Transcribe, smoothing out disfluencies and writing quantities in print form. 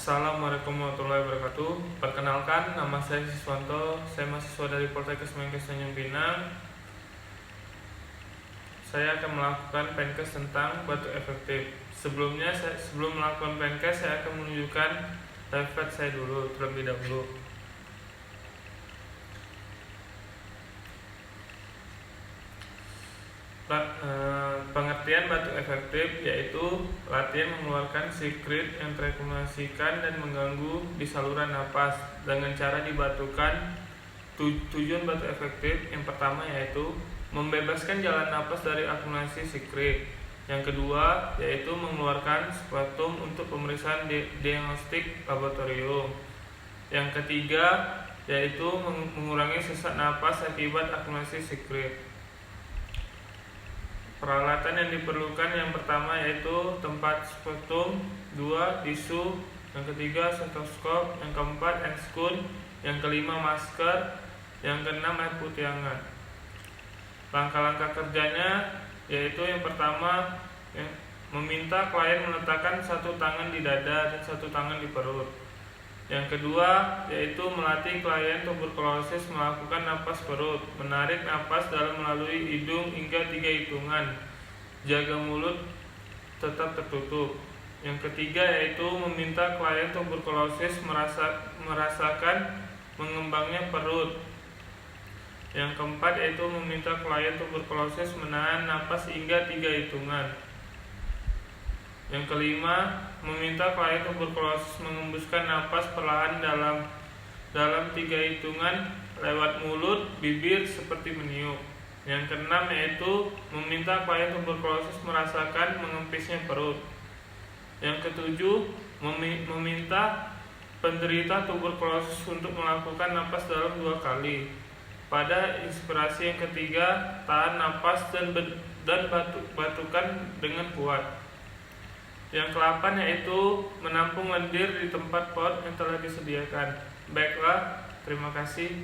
Assalamualaikum warahmatullahi wabarakatuh. Perkenalkan, nama saya Siswanto. Saya mahasiswa dari Poltekkes Menkes Tanjung Pinang. Saya akan melakukan penkes tentang batu efektif. Sebelum melakukan penkes, saya akan menunjukkan refleks saya dulu terlebih dahulu. Pengertian batu efektif yaitu latihan mengeluarkan sekret yang terakumulasikan dan mengganggu di saluran napas dengan cara dibatukan. Tujuan batu efektif yang pertama yaitu membebaskan jalan napas dari akumulasi sekret. Yang kedua yaitu mengeluarkan sputum untuk pemeriksaan diagnostik laboratorium. Yang ketiga yaitu mengurangi sesak napas akibat akumulasi sekret. Peralatan yang diperlukan yang pertama yaitu tempat sputum, 2 tisu, yang ketiga stetoskop, yang keempat enscoon, yang kelima masker, yang keenam air putih hangat. Langkah-langkah kerjanya yaitu yang pertama meminta klien meletakkan satu tangan di dada dan satu tangan di perut. Yang kedua yaitu melatih klien tuberkulosis melakukan napas perut, menarik napas dalam melalui hidung hingga 3 hitungan, jaga mulut tetap tertutup. Yang ketiga yaitu meminta klien tuberkulosis merasakan mengembangnya perut. Yang keempat yaitu meminta klien tuberkulosis menahan napas hingga 3 hitungan. Yang kelima, meminta klien tuberkulosis mengembuskan napas perlahan dalam 3 hitungan lewat mulut, bibir seperti meniup. Yang keenam yaitu meminta klien tuberkulosis merasakan mengempisnya perut. Yang ketujuh, meminta penderita tuberkulosis untuk melakukan napas dalam 2 kali. Pada inspirasi yang ketiga, tahan napas dan batukan dengan kuat. Yang ke-8 yaitu menampung lendir di tempat pot yang telah disediakan. Baiklah, terima kasih.